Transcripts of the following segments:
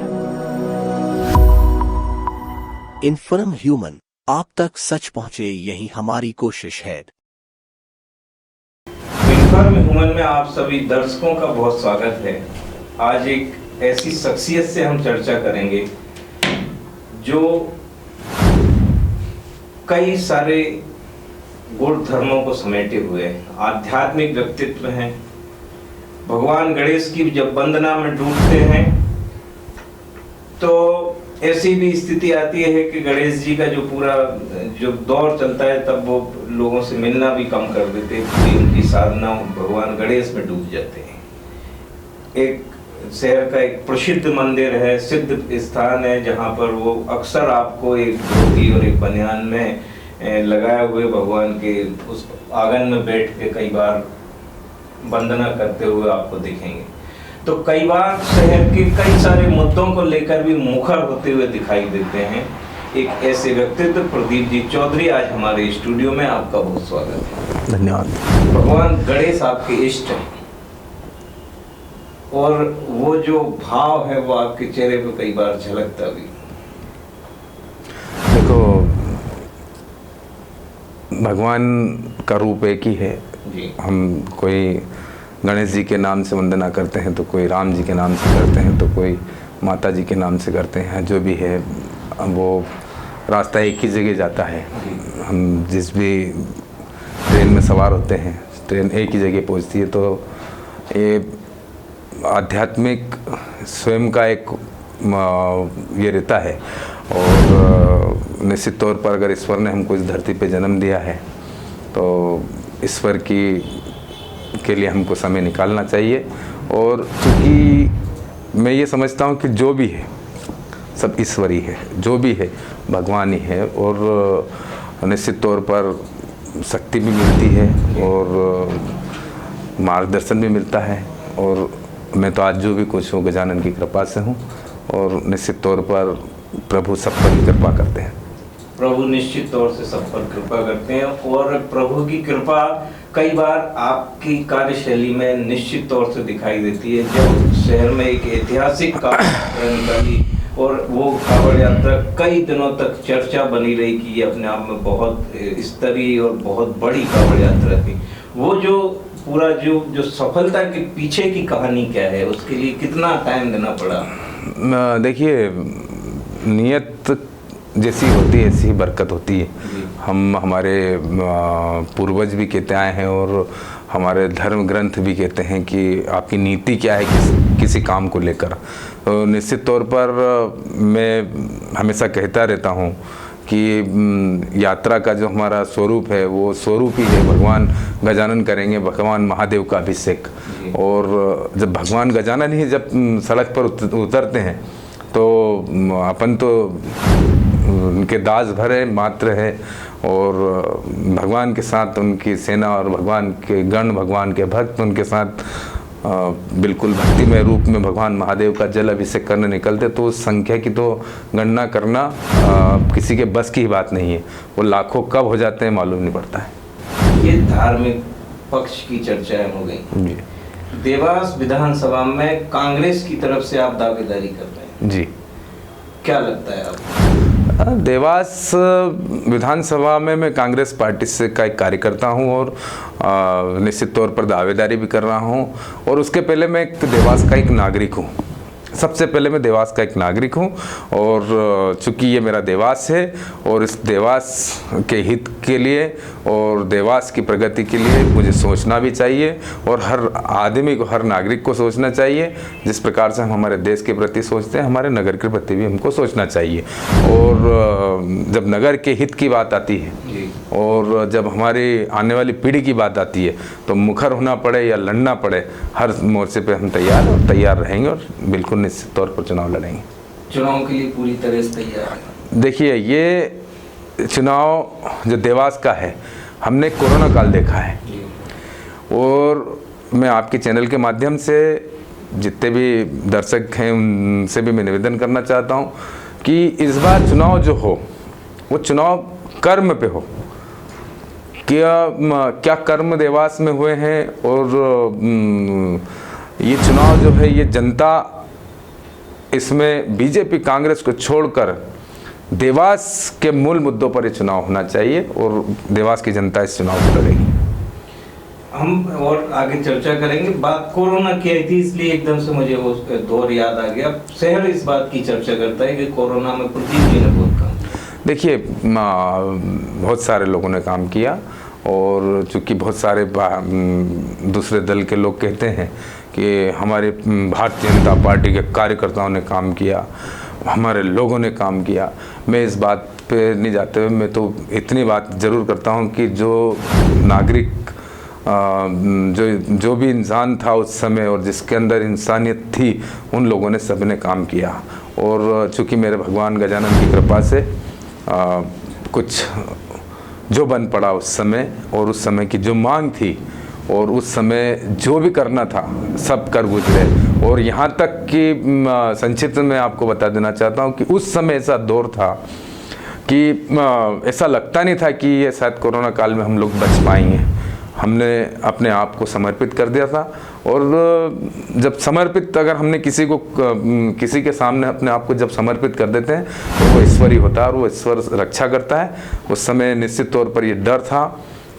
चर्चा। Inform human, आप तक सच पहुंचे, यही हमारी कोशिश है। इन्फॉर्म ह्यूमन में आप सभी दर्शकों का बहुत स्वागत है। आज एक ऐसी शख्सियत से हम चर्चा करेंगे जो कई सारे गुण धर्मों को समेटे हुए आध्यात्मिक व्यक्तित्व हैं। भगवान गणेश की जब वंदना में डूबते हैं तो ऐसी भी स्थिति आती है कि गणेश जी का जो दौर चलता है तब वो लोगों से मिलना भी कम कर देते हैं, उनकी साधना भगवान गणेश में डूब जाते हैं। एक शहर का एक प्रसिद्ध मंदिर है, सिद्ध स्थान है, जहाँ पर वो अक्सर आपको एक धोती और एक बनियान में लगाए हुए भगवान के उस आंगन में बैठ के कई बार वंदना करते हुए आपको दिखेंगे। तो कई बार शहर के कई सारे मुद्दों को लेकर भी मुखर होते हुए दिखाई देते हैं। एक ऐसे व्यक्तित्व प्रदीप जी चौधरी आज हमारे स्टूडियो में, आपका बहुत स्वागत है। धन्यवाद। भगवान गणेश आपके इष्ट हैं और वो जो भाव है वो आपके चेहरे पे कई बार झलकता भी। देखो, भगवान का रूप एक ही है जी। हम कोई गणेश जी के नाम से वंदना करते हैं तो कोई राम जी के नाम से करते हैं तो कोई माता जी के नाम से करते हैं। जो भी है वो रास्ता एक ही जगह जाता है। हम जिस भी ट्रेन में सवार होते हैं, ट्रेन एक ही जगह पहुंचती है। तो ये आध्यात्मिक स्वयं का एक ये रहता है। और निश्चित तौर पर अगर ईश्वर ने हमको इस धरती पे जन्म दिया है तो ईश्वर के लिए हमको समय निकालना चाहिए। और चूँकि मैं ये समझता हूँ कि जो भी है सब ईश्वरी है, जो भी है भगवान ही है। और निश्चित तौर पर शक्ति भी मिलती है और मार्गदर्शन भी मिलता है। और मैं तो आज जो भी कुछ हूँ गजानन की कृपा से हूँ। और निश्चित तौर पर प्रभु सब पर कृपा करते हैं। प्रभु निश्चित तौर से सब पर कृपा करते हैं और प्रभु की कृपा कई बार आपकी कार्यशैली में निश्चित तौर से दिखाई देती है। जब शहर में एक ऐतिहासिक कावड़ यात्रा निकाली और वो कावड़ यात्रा कई दिनों तक चर्चा बनी रही कि ये अपने आप में बहुत स्तरीय और बहुत बड़ी कावड़ यात्रा थी। वो जो पूरा जो सफलता के पीछे की कहानी क्या है, उसके लिए कितना टाइम देना पड़ा? देखिए, नियत जैसी होती है ऐसी ही बरकत होती है। हम हमारे पूर्वज भी कहते आए हैं और हमारे धर्म ग्रंथ भी कहते हैं कि आपकी नीति क्या है किसी काम को लेकर। तो निश्चित तौर पर मैं हमेशा कहता रहता हूँ कि यात्रा का जो हमारा स्वरूप है वो स्वरूप ही है। भगवान गजानन करेंगे, भगवान महादेव का अभिषेक। और जब भगवान गजानन ही जब सड़क पर उतरते हैं तो अपन तो उनके दास भरे मात्र है। और भगवान के साथ उनकी सेना और भगवान के गण, भगवान के भक्त उनके साथ बिल्कुल भक्तिमय रूप में भगवान महादेव का जल अभिषेक करने निकलते। तो उस संख्या की तो गणना करना किसी के बस की ही बात नहीं है। वो लाखों कब हो जाते हैं मालूम नहीं पड़ता है। ये धार्मिक पक्ष की चर्चाएं हो गई। जी। देवास विधानसभा में कांग्रेस की तरफ से आप दावेदारी कर रहे हैं। जी। क्या लगता है आपको? देवास विधानसभा में मैं कांग्रेस पार्टी से का एक कार्यकर्ता हूं और निश्चित तौर पर दावेदारी भी कर रहा हूं। और उसके पहले मैं एक देवास का एक नागरिक हूं। सबसे पहले मैं देवास का एक नागरिक हूं और चूंकि ये मेरा देवास है और इस देवास के हित के लिए और देवास की प्रगति के लिए मुझे सोचना भी चाहिए। और हर आदमी को, हर नागरिक को सोचना चाहिए। जिस प्रकार से हम हमारे देश के प्रति सोचते हैं, हमारे नगर के प्रति भी हमको सोचना चाहिए। और जब नगर के हित की बात आती है और जब हमारी आने वाली पीढ़ी की बात आती है तो मुखर होना पड़े या लड़ना पड़े, हर मोर्चे पे हम तैयार रहेंगे और बिल्कुल निश्चित तौर पर चुनाव लड़ेंगे। चुनाव के लिए पूरी तरह से तैयार है? देखिए, ये चुनाव जो देवास का है, हमने कोरोना काल देखा है। और मैं आपके चैनल के माध्यम से जितने भी दर्शक हैं उनसे भी मैं निवेदन करना चाहता हूँ कि इस बार चुनाव जो हो वो चुनाव कर्म पे हो। क्या कर्म देवास में हुए हैं और ये चुनाव जो है ये जनता इसमें बीजेपी कांग्रेस को छोड़कर देवास के मूल मुद्दों पर ये चुनाव होना चाहिए और देवास की जनता इस चुनाव को लड़ेगी। हम और आगे चर्चा करेंगे। बात कोरोना की आई थी, इसलिए एकदम से मुझे वो दौर याद आ गया। शहर इस बात की चर्चा करता है कि कोरोना में प्रदीप जी ने बहुत काम किया। देखिए, बहुत सारे लोगों ने काम किया और चूँकि बहुत सारे दूसरे दल के लोग कहते हैं कि हमारे भारतीय जनता पार्टी के कार्यकर्ताओं ने काम किया, हमारे लोगों ने काम किया, मैं इस बात पे नहीं जाते हुए मैं तो इतनी बात ज़रूर करता हूँ कि जो नागरिक जो भी इंसान था उस समय और जिसके अंदर इंसानियत थी, उन लोगों ने सबने काम किया। और चूँकि मेरे भगवान गजानन की कृपा से कुछ जो बन पड़ा उस समय और उस समय की जो मांग थी और उस समय जो भी करना था सब कर गुजरे। और यहाँ तक कि संक्षिप्त में आपको बता देना चाहता हूँ कि उस समय ऐसा दौर था कि ऐसा लगता नहीं था कि ये शायद कोरोना काल में हम लोग बच पाएंगे। हमने अपने आप को समर्पित कर दिया था और जब समर्पित अगर हमने किसी के सामने अपने आप को जब समर्पित कर देते हैं तो वो ईश्वर ही होता है और वो ईश्वर रक्षा करता है। उस समय निश्चित तौर पर ये डर था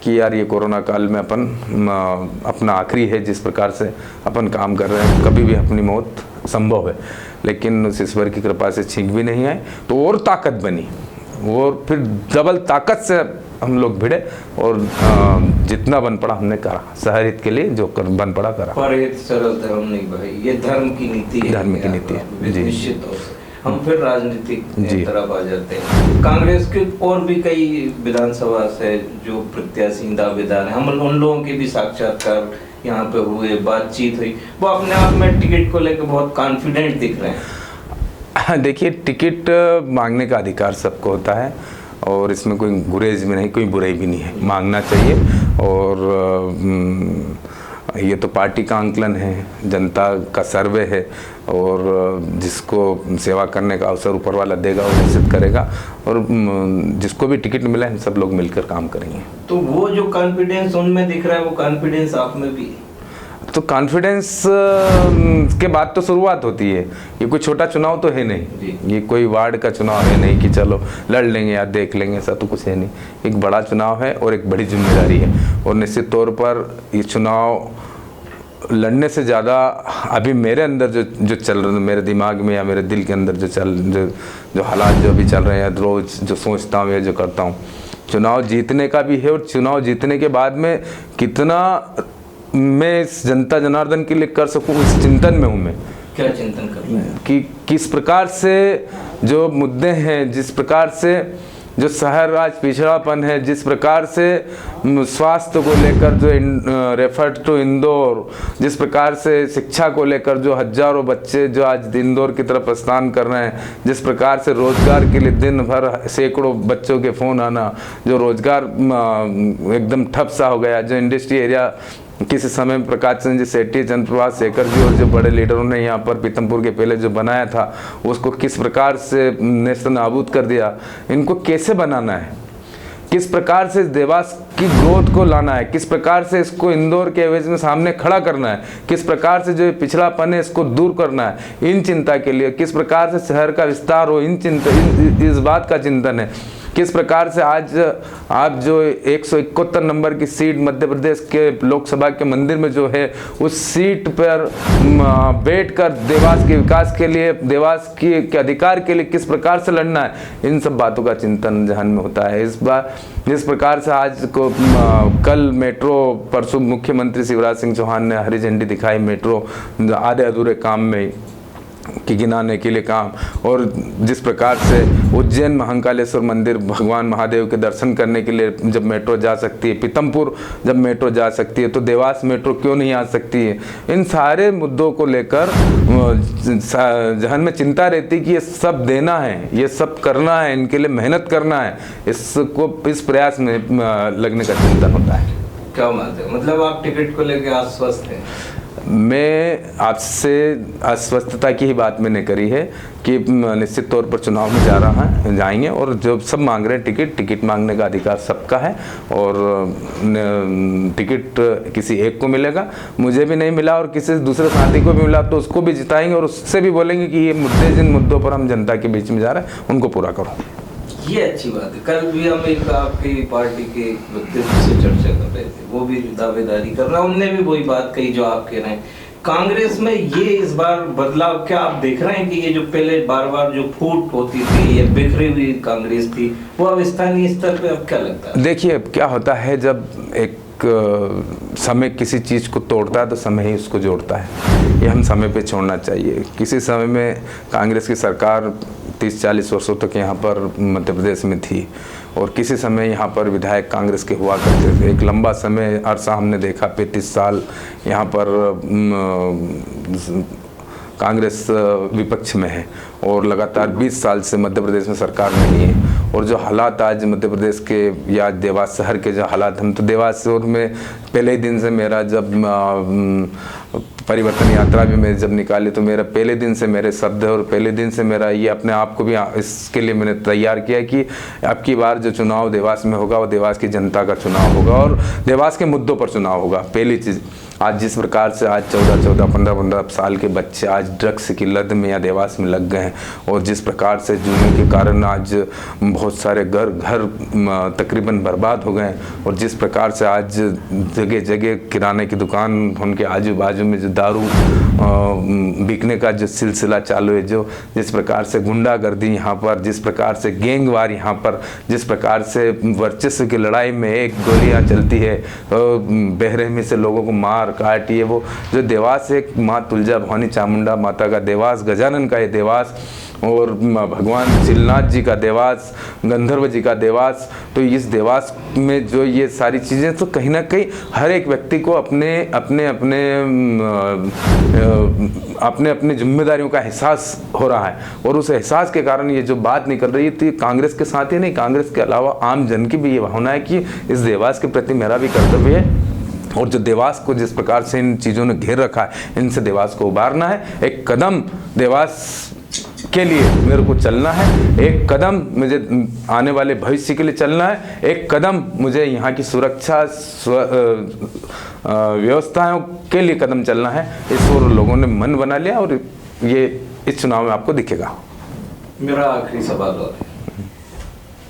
कि यार ये कोरोना काल में अपना आखिरी है, जिस प्रकार से अपन काम कर रहे हैं कभी भी अपनी मौत संभव है, लेकिन उस ईश्वर की कृपा से छींक भी नहीं आए तो और ताकत बनी और फिर डबल ताकत से हम लोग भिड़े और जितना बन पड़ा हमने करा, शहर हित के लिए जो बन पड़ा करा। परहित सरल धर्म नहीं भाई, ये धर्म की नीति है। धर्म की नीति है जी। निश्चित तौर से हम फिर राजनीतिक तरफ आ जाते हैं। कांग्रेस के और भी कई विधानसभा से जो प्रत्याशी दावेदार हैं, हम उन लोगों के भी साक्षात्कार यहाँ पे हुए, बातचीत हुई, वो अपने आप में टिकट को लेकर बहुत कॉन्फिडेंट दिख रहे हैं। देखिए, टिकट मांगने का अधिकार सबको होता है और इसमें कोई गुरेज भी नहीं, कोई बुराई भी नहीं है, मांगना चाहिए। और ये तो पार्टी का आंकलन है, जनता का सर्वे है और जिसको सेवा करने का अवसर ऊपर वाला देगा वो निश्चित करेगा और जिसको भी टिकट मिला है सब लोग मिलकर काम करेंगे। तो वो जो कॉन्फिडेंस उनमें दिख रहा है, वो कॉन्फिडेंस आप में भी है? तो कॉन्फिडेंस के बाद तो शुरुआत होती है। ये कोई छोटा चुनाव तो है नहीं, ये कोई वार्ड का चुनाव है नहीं कि चलो लड़ लेंगे या देख लेंगे, ऐसा तो कुछ है नहीं। एक बड़ा चुनाव है और एक बड़ी जिम्मेदारी है और निश्चित तौर पर ये चुनाव लड़ने से ज़्यादा अभी मेरे अंदर जो चल रहा है, मेरे दिमाग में या मेरे दिल के अंदर जो हालात जो भी चल रहे हैं, रोज़ जो सोचता हूँ या जो करता हूँ, चुनाव जीतने का भी है और चुनाव जीतने के बाद में कितना मैं इस जनता जनार्दन के लिए कर सकूं, उस चिंतन में हूं मैं। क्या चिंतन कर रहे हैं? कि किस प्रकार से जो मुद्दे हैं, जिस प्रकार से जो शहर राज पिछड़ापन है, जिस प्रकार से स्वास्थ्य को लेकर जो रेफर टू इंदौर, जिस प्रकार से शिक्षा को लेकर जो हजारों बच्चे जो आज इंदौर की तरफ प्रस्थान कर रहे हैं, जिस प्रकार से रोजगार के लिए दिन भर सैकड़ों बच्चों के फ़ोन आना, जो रोजगार एकदम ठप सा हो गया, जो इंडस्ट्री एरिया किसी समय प्रकाश चंद्र जी सेठी, चंद्रप्रभाष शेखर जी और जो बड़े लीडरों ने यहाँ पर पीतमपुर के पहले जो बनाया था उसको किस प्रकार से नेस्त नाबूद कर दिया, इनको कैसे बनाना है, किस प्रकार से देवास की ग्रोथ को लाना है, किस प्रकार से इसको इंदौर के एवज में सामने खड़ा करना है, किस प्रकार से जो पिछड़ापन है इसको दूर करना है, इन चिंता के लिए किस प्रकार से शहर का विस्तार हो, इस बात का चिंतन है। किस प्रकार से आज आप जो 171 नंबर की सीट मध्य प्रदेश के लोकसभा के मंदिर में जो है, उस सीट पर बैठकर देवास के विकास के लिए, देवास के अधिकार के लिए किस प्रकार से लड़ना है, इन सब बातों का चिंतन जहन में होता है। इस बार जिस प्रकार से आज को कल मेट्रो, परसों मुख्यमंत्री शिवराज सिंह चौहान ने हरी झंडी दिखाई मेट्रो आधे अधूरे काम में की गिनाने के लिए काम, और जिस प्रकार से उज्जैन महाकालेश्वर मंदिर भगवान महादेव के दर्शन करने के लिए जब मेट्रो जा सकती है, पीतमपुर जब मेट्रो जा सकती है, तो देवास मेट्रो क्यों नहीं आ सकती है। इन सारे मुद्दों को लेकर जहन में चिंता रहती कि ये सब देना है, ये सब करना है, इनके लिए मेहनत करना है, इस प्रयास में लगने का चिंतन होता है। क्या बात है, मतलब आप टिकट को लेकर आश्वस्त हैं? मैं आपसे अस्वस्थता की ही बात मैंने करी है कि निश्चित तौर पर चुनाव में जाएंगे और जो सब मांग रहे हैं टिकट मांगने का अधिकार सबका है और टिकट किसी एक को मिलेगा, मुझे भी नहीं मिला और किसी दूसरे साथी को भी मिला तो उसको भी जिताएंगे और उससे भी बोलेंगे कि ये मुद्दे जिन मुद्दों पर हम जनता के बीच में जा रहे हैं उनको पूरा करो। ये अच्छी बात है। कल भी हम एक आपकी पार्टी के व्यक्तित्व से चर्चा कर रहे थे, वो भी दावेदारी कर रहा है, उनने भी वही बात कही जो आप कह रहे हैं। कांग्रेस में ये इस बार बदलाव क्या आप देख रहे हैं कि ये जो पहले बार बार जो फूट होती थी, ये बिखरी हुई कांग्रेस थी, वो अब स्थानीय स्तर पे अब क्या लगता है? देखिए क्या होता है, जब एक समय किसी चीज़ को तोड़ता है तो समय ही उसको जोड़ता है। ये हम समय पे छोड़ना चाहिए। किसी समय में कांग्रेस की सरकार 30-40 वर्षों तक यहाँ पर मध्य प्रदेश में थी और किसी समय यहाँ पर विधायक कांग्रेस के हुआ करते थे। एक लंबा समय अरसा हमने देखा 35 साल यहाँ पर कांग्रेस विपक्ष में है और लगातार 20 साल से मध्य प्रदेश में सरकार नहीं है। और जो हालात आज मध्य प्रदेश के या देवास शहर के जो हालात, हम तो देवास शहर में पहले ही दिन से मेरा जब परिवर्तन यात्रा भी मैं जब निकाली तो मेरा पहले दिन से मेरे शब्द और पहले दिन से मेरा ये अपने आप को भी इसके लिए मैंने तैयार किया कि अब की बार जो चुनाव देवास में होगा वो देवास की जनता का चुनाव होगा और देवास के मुद्दों पर चुनाव होगा। पहली चीज़, आज जिस प्रकार से आज 15 साल के बच्चे आज ड्रग्स की लत में या देवास में लग गए हैं और जिस प्रकार से जुए के कारण आज बहुत सारे घर तकरीबन बर्बाद हो गए और जिस प्रकार से आज जगह जगह किराने की दुकान उनके आजू बाजू में जो दारू बिकने का जो सिलसिला चालू है, जो जिस प्रकार से गुंडागर्दी यहाँ पर, जिस प्रकार से गैंगवार यहाँ पर, जिस प्रकार से वर्चस्व की लड़ाई में एक गोलियाँ चलती है, बेरहमी से लोगों को मार काट, ये वो जो देवास एक माँ तुलजा भवानी चामुंडा माता का देवास, गजानन का ये देवास और भगवान शिलनाथ जी का देवास, गंधर्व जी का देवास, तो इस देवास में जो ये सारी चीज़ें तो कहीं ना कहीं हर एक व्यक्ति को अपने अपने जिम्मेदारियों का एहसास हो रहा है और उस एहसास के कारण ये जो बात निकल रही है तो कांग्रेस के साथ ही नहीं, कांग्रेस के अलावा आम जन की भी ये भावना है कि इस देवास के प्रति मेरा भी कर्तव्य है और जो देवास को जिस प्रकार से इन चीज़ों ने घेर रखा है इनसे देवास को उबारना है। एक कदम देवास के लिए मेरे को चलना है, एक कदम मुझे आने वाले भविष्य के लिए चलना है, एक कदम मुझे यहाँ की सुरक्षा व्यवस्थाओं के लिए कदम चलना है। इस और लोगों ने मन बना लिया और ये इस चुनाव में आपको दिखेगा। मेरा आखिरी सवाल और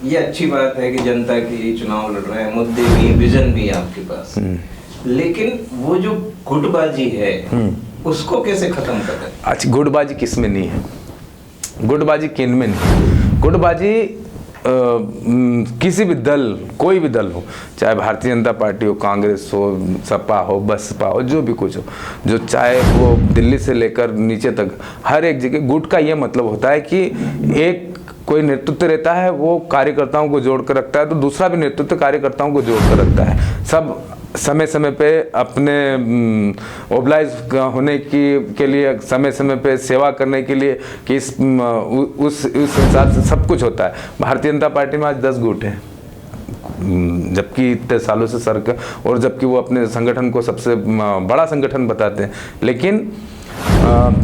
ये अच्छी बात है कि जनता के लिए चुनाव लड़ रहे हैं, मुद्दे भी विजन भी है आपके पास, लेकिन वो जो गुटबाजी है उसको कैसे खत्म करते हैं? अच्छा, गुटबाजी किस में नहीं है, गुटबाजी किन में नहीं, गुटबाजी किसी भी दल, कोई भी दल हो, चाहे भारतीय जनता पार्टी हो, कांग्रेस हो, सपा हो, बसपा हो, जो भी कुछ हो, जो चाहे वो दिल्ली से लेकर नीचे तक हर एक जगह गुट का ये मतलब होता है कि एक कोई नेतृत्व रहता है वो कार्यकर्ताओं को जोड़ कर रखता है तो दूसरा भी नेतृत्व कार्यकर्ताओं को जोड़ कर रखता है। सब समय समय पे अपने ओबलाइज होने के लिए, समय समय पे सेवा करने के लिए कि उस हिसाब से सब कुछ होता है। भारतीय जनता पार्टी में आज 10 गुट हैं, जबकि इतने सालों से सरकार और जबकि वो अपने संगठन को सबसे बड़ा संगठन बताते हैं, लेकिन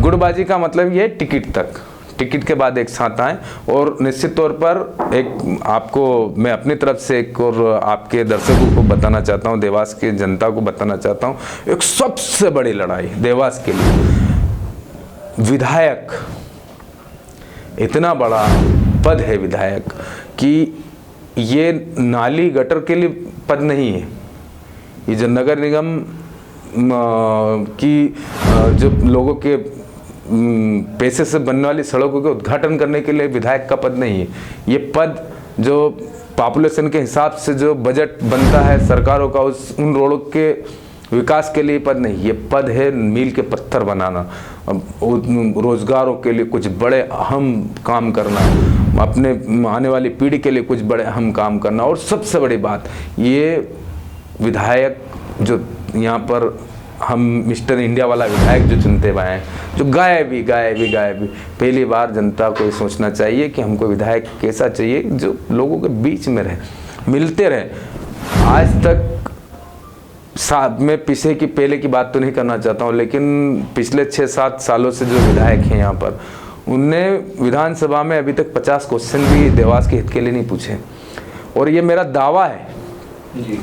गुटबाजी का मतलब ये टिकट तक, टिकट के बाद एक साथ आए और निश्चित तौर पर एक आपको मैं अपनी तरफ से एक और आपके दर्शकों को बताना चाहता हूँ, देवास की जनता को बताना चाहता हूँ, एक सबसे बड़ी लड़ाई देवास के लिए विधायक, इतना बड़ा पद है विधायक कि ये नाली गटर के लिए पद नहीं है। ये जो नगर निगम की जो लोगों के पैसे से बनने वाली सड़कों के उद्घाटन करने के लिए विधायक का पद नहीं है। ये पद जो पॉपुलेशन के हिसाब से जो बजट बनता है सरकारों का उन रोडों के विकास के लिए पद नहीं, ये पद है मील के पत्थर बनाना, रोजगारों के लिए कुछ बड़े अहम काम करना, अपने आने वाली पीढ़ी के लिए कुछ बड़े अहम काम करना। और सबसे बड़ी बात, ये विधायक जो यहाँ पर हम मिस्टर इंडिया वाला विधायक जो चुनते हुए हैं, जो गायब भी पहली बार जनता को सोचना चाहिए कि हमको विधायक कैसा चाहिए जो लोगों के बीच में रहे, मिलते रहे। आज तक मैं पीछे की पहले की बात तो नहीं करना चाहता हूँ, लेकिन पिछले 6-7 सालों से जो विधायक हैं यहाँ पर, उनने विधानसभा में अभी तक 50 क्वेश्चन भी देवास के हित के लिए नहीं पूछे। और ये मेरा दावा है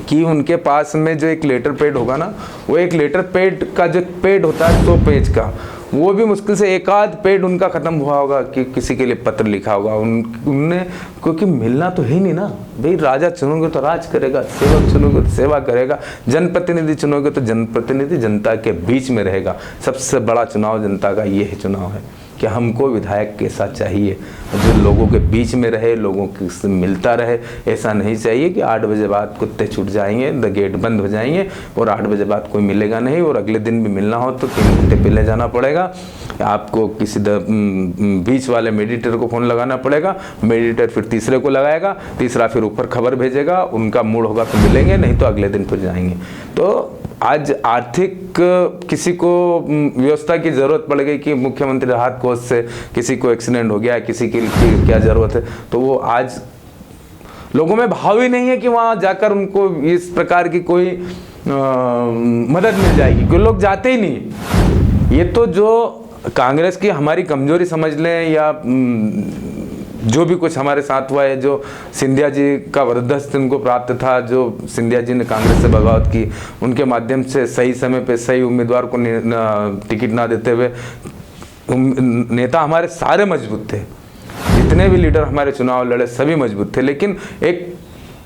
कि उनके पास में जो एक लेटर पैड होगा ना, वो एक लेटर पैड का जो पैड होता है 100 पेज का, वो भी मुश्किल से एक आध पेज उनका खत्म हुआ होगा कि किसी के लिए पत्र लिखा होगा उनने, क्योंकि मिलना तो है नहीं ना भाई। राजा चुनोगे तो राज करेगा, सेवक चुनोगे तो सेवा करेगा, जनप्रतिनिधि चुनोगे तो जनप्रतिनिधि जनता के बीच में रहेगा। सबसे बड़ा चुनाव जनता का ये है चुनाव है कि हमको विधायक कैसा चाहिए, जो लोगों के बीच में रहे, लोगों से मिलता रहे। ऐसा नहीं चाहिए कि 8 बजे बाद कुत्ते छूट जाएंगे, द गेट बंद हो जाएंगे और 8 बजे बाद कोई मिलेगा नहीं, और अगले दिन भी मिलना हो तो 3 घंटे पहले जाना पड़ेगा। आपको किसी बीच वाले मेडिटेटर को फ़ोन लगाना पड़ेगा, मेडिटेटर फिर तीसरे को लगाएगा, तीसरा फिर ऊपर खबर भेजेगा, उनका मूड होगा तो मिलेंगे, नहीं तो अगले दिन फिर जाएंगे। तो आज आर्थिक किसी को व्यवस्था की ज़रूरत पड़ गई कि मुख्यमंत्री राहत कोष से किसी को एक्सीडेंट हो गया, किसी की क्या ज़रूरत है, तो वो आज लोगों में भाव ही नहीं है कि वहाँ जाकर उनको इस प्रकार की कोई मदद मिल जाएगी, क्योंकि लोग जाते ही नहीं। ये तो जो कांग्रेस की हमारी कमजोरी समझ लें या जो भी कुछ हमारे साथ हुआ है, जो सिंधिया जी का वरदस्त इनको प्राप्त था, जो सिंधिया जी ने कांग्रेस से बगावत की, उनके माध्यम से सही समय पे सही उम्मीदवार को टिकट ना देते हुए नेता हमारे सारे मजबूत थे, जितने भी लीडर हमारे चुनाव लड़े सभी मजबूत थे। लेकिन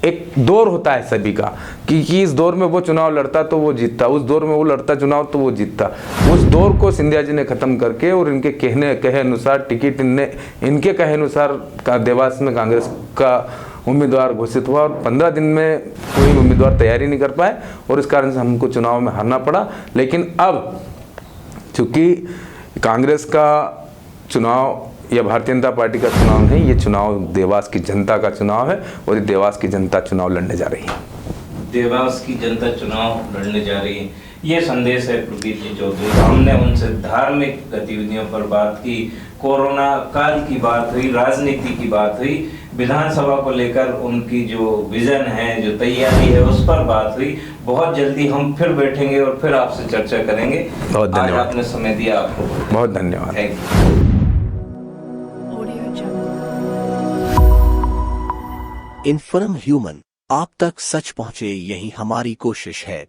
एक दौर होता है सभी का कि इस दौर में वो चुनाव लड़ता तो वो जीतता, उस दौर में वो लड़ता चुनाव तो वो जीतता। उस दौर को सिंधिया जी ने ख़त्म करके और इनके कहे अनुसार टिकट इनके कहे अनुसार देवास में कांग्रेस का उम्मीदवार घोषित हुआ और 15 दिन में कोई उम्मीदवार तैयारी नहीं कर पाए और इस कारण से हमको चुनाव में हारना पड़ा। लेकिन अब चूँकि कांग्रेस का चुनाव या भारतीय जनता पार्टी का चुनाव नहीं, ये चुनाव देवास की जनता का चुनाव है और ये देवास की जनता चुनाव लड़ने जा रही है। देवास की जनता चुनाव लड़ने जा रही है, ये संदेश है प्रदीप जी चौधरी। हमने उनसे धार्मिक गतिविधियों पर बात की, कोरोना काल की बात हुई, राजनीति की बात हुई, विधानसभा को लेकर उनकी जो विजन है, जो तैयारी है, उस पर बात हुई। बहुत जल्दी हम फिर बैठेंगे और फिर आपसे चर्चा करेंगे। बहुत धन्यवाद, आपने समय दिया, आपको बहुत धन्यवाद। Thank you. इन्फॉर्म ह्यूमन, आप तक सच पहुंचे यही हमारी कोशिश है।